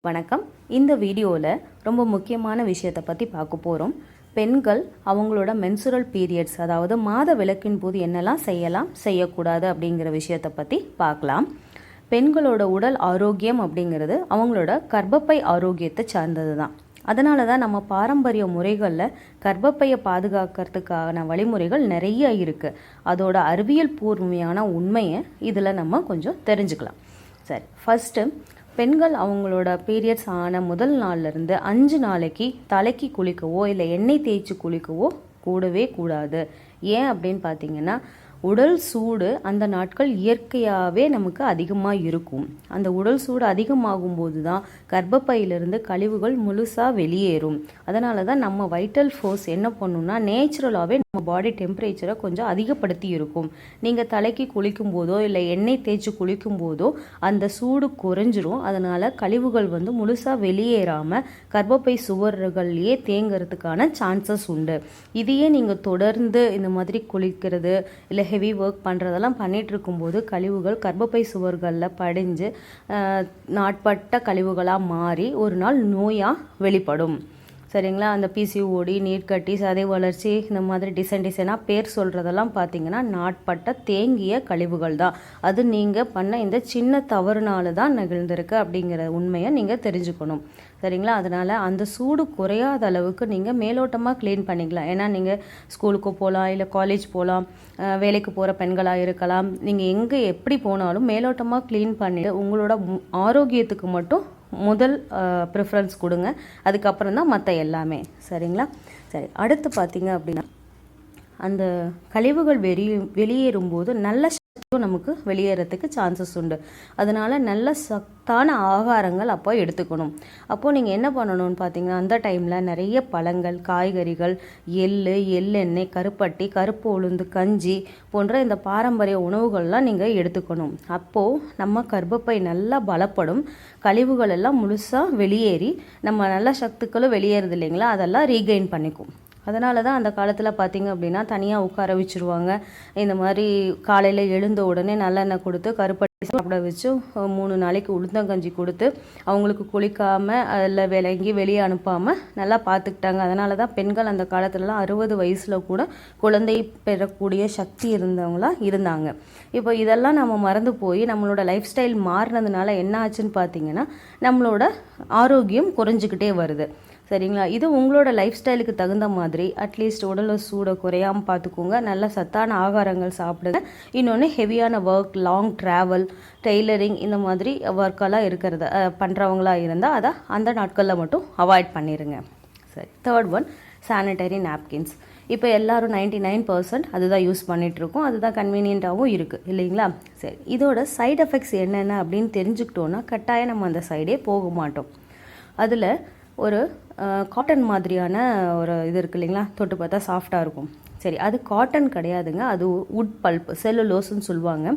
வணக்கம். இந்த வீடியோவில் ரொம்ப முக்கியமான விஷயத்தை பற்றி பார்க்க போகிறோம். பெண்கள் அவங்களோட மென்சுரல் பீரியட்ஸ், அதாவது மாத விலக்கின் போது என்னெல்லாம் செய்யலாம் செய்யக்கூடாது அப்படிங்கிற விஷயத்தை பற்றி பார்க்கலாம். பெண்களோட உடல் ஆரோக்கியம் அப்படிங்கிறது அவங்களோட கர்ப்பப்பை ஆரோக்கியத்தை சார்ந்தது தான். அதனால தான் நம்ம பாரம்பரிய முறைகளில் கர்ப்பப்பையை பாதுகாக்கிறதுக்கான வழிமுறைகள் நிறைய இருக்குது. அதோட அறிவியல் பூர்வமான உண்மையை இதில் நம்ம கொஞ்சம் தெரிஞ்சுக்கலாம். சரி, ஃபஸ்ட்டு பெண்கள் அவங்களோட பீரியட்ஸ் ஆன முதல் நாள்லேருந்து 5 நாளைக்கு தலைக்கு குளிக்கவோ இல்லை எண்ணெய் தேய்ச்சி குளிக்கவோ கூடவே கூடாது. ஏன் அப்படின்னு பார்த்தீங்கன்னா, உடல் சூடு அந்த நாட்கள் இயற்கையாகவே நமக்கு அதிகமாக இருக்கும். அந்த உடல் சூடு அதிகமாகும் போது தான் கர்ப்பப்பையிலிருந்து கழிவுகள் முழுசாக வெளியேறும். அதனால தான் நம்ம வைட்டல் ஃபோர்ஸ் என்ன பண்ணுன்னா, நேச்சுரலாகவே நம்ம பாடி டெம்பரேச்சரை கொஞ்சம் அதிகப்படுத்தி இருக்கும். நீங்கள் தலைக்கு குளிக்கும் போதோ இல்லை எண்ணெய் தேய்ச்சி குளிக்கும் போதோ அந்த சூடு குறைஞ்சிரும். அதனால் கழிவுகள் முழுசாக வெளியேறாமல் கர்ப்பப்பை சுவர்கள்லேயே தேங்கிறதுக்கான சான்சஸ் உண்டு. இதையே நீங்கள் தொடர்ந்து இந்த மாதிரி குளிக்கிறது இல்லை ஹெவி ஒர்க் பண்ணுறதெல்லாம் பண்ணிகிட்டு இருக்கும்போது கழிவுகள் கர்ப்பப்பை சுவர்களில் படிஞ்சு நாட்பட்ட கழிவுகளாக மாறி ஒரு நாள் நோயாக வெளிப்படும். சரிங்களா? அந்த பிசிஓடி, நீர்க்கட்டி, சதை வளர்ச்சி, இந்த மாதிரி டிசைனாக பேர் சொல்கிறதெல்லாம் பார்த்தீங்கன்னா நாட்பட்ட தேங்கிய கழிவுகள் தான். அது நீங்கள் பண்ண இந்த சின்ன தவறுனால தான் நிகழ்ந்திருக்கு அப்படிங்கிற உண்மையை நீங்கள் தெரிஞ்சுக்கணும். சரிங்களா? அதனால் அந்த சூடு குறையாத அளவுக்கு நீங்கள் மேலோட்டமாக க்ளீன் பண்ணிக்கலாம். ஏன்னா நீங்கள் ஸ்கூலுக்கு போகலாம், இல்லை காலேஜ் போகலாம், வேலைக்கு போகிற பெண்களாக இருக்கலாம். நீங்கள் எங்கே எப்படி போனாலும் மேலோட்டமாக க்ளீன் பண்ணிவிட்டு உங்களோட ஆரோக்கியத்துக்கு மட்டும் முதல் ப்ரிஃபரன்ஸ் கொடுங்க. அதுக்கப்புறம் தான் மற்ற எல்லாமே. சரிங்களா? சரி, அடுத்து பார்த்தீங்க அப்படின்னா, அந்த கழிவுகள் வெளியேறும்போது நல்ல நமக்கு வெளியேறதுக்கு சான்சஸ் உண்டு. அதனால் நல்ல சத்தான ஆகாரங்கள் அப்போ எடுத்துக்கணும். அப்போது நீங்கள் என்ன பண்ணணும்னு பார்த்தீங்கன்னா, அந்த டைமில் நிறைய பழங்கள், காய்கறிகள், எள்ளெண்ணெய், கருப்பட்டி, கருப்பு உளுந்து கஞ்சி போன்ற இந்த பாரம்பரிய உணவுகள்லாம் நீங்கள் எடுத்துக்கணும். அப்போது நம்ம கர்ப்பப்பை நல்லா பலப்படும். கழிவுகள் எல்லாம் முழுசாக வெளியேறி நம்ம நல்ல சத்துக்களும் வெளியேறுது இல்லைங்களா, அதெல்லாம் ரீகெயின் பண்ணிக்கும். அதனால தான் அந்த காலத்தில் பார்த்திங்க அப்படின்னா தனியாக உட்கார வச்சுருவாங்க. இந்த மாதிரி காலையில் எழுந்த உடனே நல்லெண்ணெய் கொடுத்து கருப்பட்டி சாப்பிட வச்சு 3 நாளைக்கு உளுந்தங்கஞ்சி கொடுத்து அவங்களுக்கு குளிக்காமல் அதில் விளங்கி வெளியே அனுப்பாமல் நல்லா பார்த்துக்கிட்டாங்க. அதனால தான் பெண்கள் அந்த காலத்துலலாம் 60 வயசில் கூட குழந்தை பெறக்கூடிய சக்தி இருந்தவங்களாக இருந்தாங்க. இப்போ இதெல்லாம் நம்ம மறந்து போய் நம்மளோட லைஃப் ஸ்டைல் மாறினதுனால என்ன ஆச்சுன்னு பார்த்தீங்கன்னா, நம்மளோட ஆரோக்கியம் குறைஞ்சிக்கிட்டே வருது. சரிங்களா? இது உங்களோட லைஃப் ஸ்டைலுக்கு தகுந்த மாதிரி அட்லீஸ்ட் உடலை சூடை குறையாமல் பார்த்துக்கோங்க. நல்ல சத்தான ஆகாரங்கள் சாப்பிடுங்க. இன்னொன்று, ஹெவியான ஒர்க், லாங் ட்ராவல், டெய்லரிங் இந்த மாதிரி ஒர்க்கெல்லாம் இருக்கிறத பண்ணுறவங்களா இருந்தால் அதை அந்த நாட்களில் மட்டும் அவாய்ட் பண்ணிடுங்க. சரி, தேர்ட் ஒன், சானிடரி நாப்கின்ஸ். இப்போ எல்லோரும் 99% அதுதான் யூஸ் பண்ணிகிட்ருக்கோம். அதுதான் கன்வீனியண்ட்டாகவும் இருக்குது இல்லைங்களா? சரி, இதோட சைட் எஃபெக்ட்ஸ் என்னென்ன அப்படின்னு தெரிஞ்சுக்கிட்டோன்னா கட்டாயம் நம்ம அந்த சைடே போக மாட்டோம். அதில் ஒரு காட்டன் மாதிரியான ஒரு இது இருக்குது இல்லைங்களா, தொட்டு பார்த்தா சாஃப்டாக இருக்கும். சரி, அது காட்டன் கிடையாதுங்க, அது உட் பல்ப், செல்லுலோஸ்ன்னு சொல்லுவாங்க.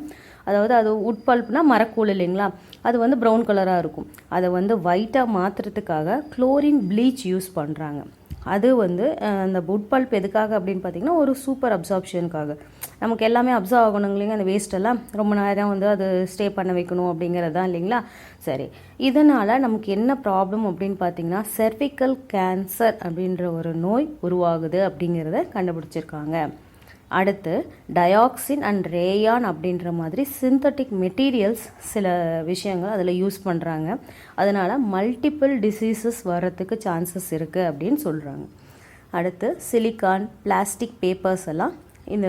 அதாவது அது உட் பல்ப்னா மரக்கூழ் இல்லைங்களா, அது ப்ரௌன் கலராக இருக்கும். அதை ஒயிட்டாக மாற்றுறதுக்காக குளோரின் ப்ளீச் யூஸ் பண்ணுறாங்க. அது அந்த உட் பல்ப் எதுக்காக அப்படின்னு பார்த்தீங்கன்னா, ஒரு சூப்பர் அப்சார்ப்ஷனுக்காக. நமக்கு எல்லாமே அப்சர்வ் ஆகணும் இல்லைங்க, அந்த வேஸ்ட்டெல்லாம் ரொம்ப நேரம் அது ஸ்டே பண்ண வைக்கணும் அப்படிங்கிறது தான் இல்லைங்களா. சரி, இதனால் நமக்கு என்ன ப்ராப்ளம் அப்படின்னு பார்த்தீங்கன்னா, செர்விக்கல் கேன்சர் அப்படின்ற ஒரு நோய் உருவாகுது அப்படிங்கிறத கண்டுபிடிச்சிருக்காங்க. அடுத்து டயாக்சின் அண்ட் ரேயான் அப்படின்ற மாதிரி சிந்தட்டிக் மெட்டீரியல்ஸ் சில விஷயங்கள் அதில் யூஸ் பண்ணுறாங்க. அதனால் மல்டிபிள் டிசீசஸ் வர்றதுக்கு சான்சஸ் இருக்குது அப்படின்னு சொல்கிறாங்க. அடுத்து சிலிக்கான், பிளாஸ்டிக் பேப்பர்ஸ் எல்லாம் இந்த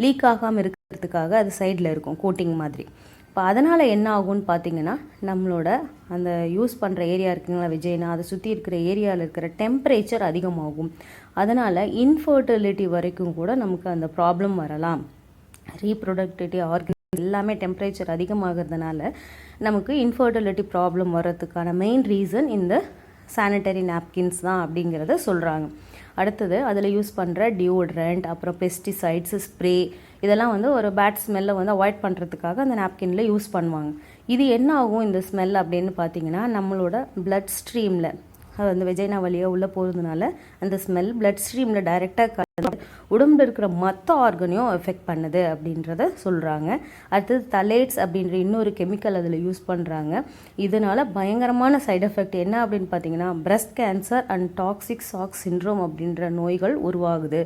லீக் ஆகாமல் இருக்கிறதுக்காக அது சைடில் இருக்கும் கோட்டிங் மாதிரி. இப்போ அதனால் என்ன ஆகும்னு பார்த்தீங்கன்னா, நம்மளோட அந்த யூஸ் பண்ணுற ஏரியா இருக்குங்களா விஜய்னா, அதை சுற்றி இருக்கிற ஏரியாவில் இருக்கிற டெம்பரேச்சர் அதிகமாகும். அதனால் இன்ஃபர்டிலிட்டி வரைக்கும் கூட நமக்கு அந்த ப்ராப்ளம் வரலாம். ரீப்ரொடக்டிவிட்டி ஆர்கன் எல்லாமே டெம்பரேச்சர் அதிகமாகிறதுனால நமக்கு இன்ஃபர்டிலிட்டி ப்ராப்ளம் வர்றதுக்கான மெயின் ரீசன் இந்த சானிடரி நாப்கின்ஸ் தான் அப்படிங்கிறத சொல்கிறாங்க. அடுத்தது அதில் யூஸ் பண்ணுற டியோட்ரண்ட், அப்புறம் பெஸ்டிசைட்ஸு, ஸ்ப்ரே, இதெல்லாம் ஒரு பேட் ஸ்மெல்லை அவாய்ட் பண்ணுறதுக்காக அந்த நாப்கினில் யூஸ் பண்ணுவாங்க. இது என்ன ஆகும் இந்த ஸ்மெல் அப்படின்னு பார்த்தீங்கன்னா, நம்மளோட பிளட் ஸ்ட்ரீமில், அந்த வெஜைனா வழியாக உள்ளே போகிறதுனால அந்த ஸ்மெல் பிளட் ஸ்ட்ரீமில் டைரெக்டாக கலந்து உடம்புல இருக்கிற மற்ற ஆர்கனையும் எஃபெக்ட் பண்ணுது அப்படின்றத சொல்கிறாங்க. அடுத்தது தலேட்ஸ் அப்படின்ற இன்னொரு கெமிக்கல் அதில் யூஸ் பண்ணுறாங்க. இதனால் பயங்கரமான சைடு எஃபெக்ட் என்ன அப்படின்னு பார்த்தீங்கன்னா breast cancer and toxic shock syndrome அப்படின்ற நோய்கள் உருவாகுது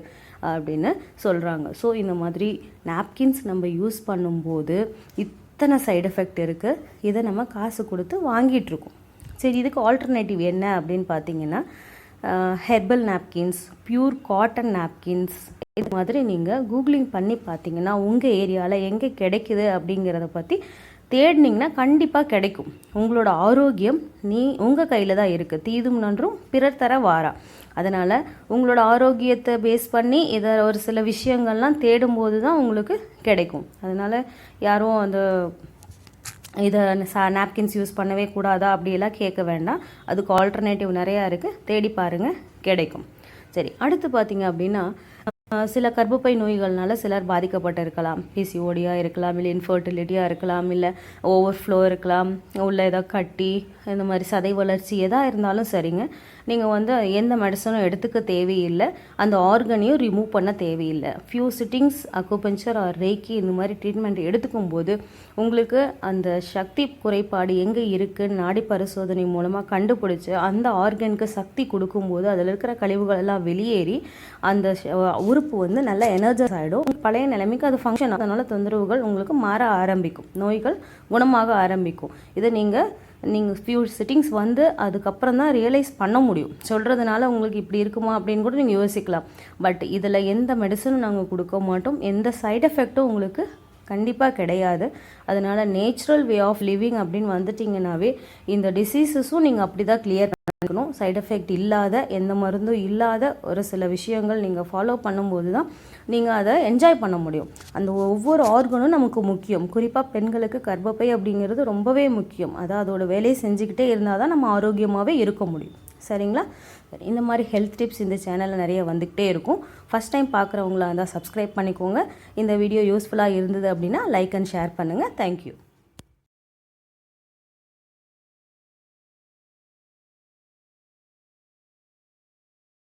அப்படின்னு சொல்கிறாங்க. ஸோ இந்த மாதிரி நாப்கின்ஸ் நம்ம யூஸ் பண்ணும்போது இத்தனை சைடு எஃபெக்ட் இருக்குது. இதை நம்ம காசு கொடுத்து வாங்கிட்டுருக்கோம். சரி, இதுக்கு ஆல்டர்னேட்டிவ் என்ன அப்படின்னு பார்த்தீங்கன்னா herbal napkins, pure cotton napkins, இது மாதிரி நீங்கள் கூகுளிங் பண்ணி பார்த்தீங்கன்னா உங்கள் ஏரியாவில் எங்கே கிடைக்குது அப்படிங்கிறத பற்றி தேடினீங்கன்னா கண்டிப்பாக கிடைக்கும். உங்களோட ஆரோக்கியம் உங்கள் கையில் தான் இருக்குது. தீதும் நன்றும் பிறர் தர வாரா. அதனால் உங்களோட ஆரோக்கியத்தை பேஸ் பண்ணி இதை ஒரு சில விஷயங்கள்லாம் தேடும்போது தான் உங்களுக்கு கிடைக்கும். அதனால் யாரும் அந்த இதை நாப்கின்ஸ் யூஸ் பண்ணவே கூடாதா அப்படியெல்லாம் கேட்க வேண்டாம். அதுக்கு ஆல்டர்னேட்டிவ் நிறையா இருக்குது, தேடி பாருங்கள், கிடைக்கும். சரி, அடுத்து பார்த்தீங்க அப்படின்னா சில கர்ப்பப்பை நோய்கள்னால சிலர் பாதிக்கப்பட்டிருக்கலாம். பிசிஓடியாக இருக்கலாம், இல்லை இன்ஃபர்டிலிட்டியாக இருக்கலாம், இல்லை ஓவர்ஃப்ளோ இருக்கலாம், உள்ள ஏதாவது கட்டி, இந்த மாதிரி சதை வளர்ச்சி எதாக இருந்தாலும் சரிங்க. நீங்கள் எந்த மெடிசனும் எடுத்துக்க தேவையில்லை, அந்த ஆர்கனையும் ரிமூவ் பண்ண தேவையில்லை. ஃபியூ சிட்டிங்ஸ் அக்குபஞ்சர் ஆர் ரேக்கி இந்த மாதிரி ட்ரீட்மெண்ட் எடுத்துக்கும் போது உங்களுக்கு அந்த சக்தி குறைபாடு எங்கே இருக்குன்னு நாடி பரிசோதனை மூலமாக கண்டுபிடிச்சி அந்த ஆர்கனுக்கு சக்தி கொடுக்கும்போது அதில் இருக்கிற கழிவுகள் எல்லாம் வெளியேறி அந்த உறுப்பு நல்லா எனர்ஜைஸ் ஆகிடும். பழைய நிலைமைக்கு அது ஃபங்க்ஷன். அதனால் தொந்தரவுகள் உங்களுக்கு மாற ஆரம்பிக்கும், நோய்கள் குணமாக ஆரம்பிக்கும். இதை நீங்கள் ஃபியூ சிட்டிங்ஸ் அதுக்கப்புறம் தான் ரியலைஸ் பண்ண முடியும். சொல்கிறதுனால உங்களுக்கு இப்படி இருக்குமா அப்படின்னு கூட நீங்கள் யோசிக்கலாம். பட் இதில் எந்த மெடிசனும் நாங்கள் கொடுக்க மாட்டோம், எந்த சைடு எஃபெக்டும் உங்களுக்கு கண்டிப்பாக கிடையாது. அதனால் நேச்சுரல் வே ஆஃப் லிவிங் அப்படின்னு வந்துட்டிங்கனாவே இந்த டிசீஸஸும் நீங்கள் அப்படி தான் கிளியர் பண்ணிக்கணும். சைடு எஃபெக்ட் இல்லாத, எந்த மருந்தும் இல்லாத ஒரு சில விஷயங்கள் நீங்கள் ஃபாலோ பண்ணும்போது தான் நீங்கள் அதை என்ஜாய் பண்ண முடியும். அந்த ஒவ்வொரு ஆர்கனும் நமக்கு முக்கியம். குறிப்பாக பெண்களுக்கு கர்ப்பப்பை அப்படிங்கிறது ரொம்பவே முக்கியம். அதோட வேலையை செஞ்சுக்கிட்டே இருந்தால் தான் நம்ம ஆரோக்கியமாகவே இருக்க முடியும். சரிங்களா? சரி, இந்த மாதிரி ஹெல்த் டிப்ஸ் இந்த சேனலில் நிறைய வந்துக்கிட்டே இருக்கும். ஃபஸ்ட் டைம் பார்க்குறவங்களா இருந்தால் சப்ஸ்கிரைப் பண்ணிக்கோங்க. இந்த வீடியோ யூஸ்ஃபுல்லாக இருந்தது அப்படின்னா லைக் அண்ட் ஷேர் பண்ணுங்கள். தேங்க்யூ.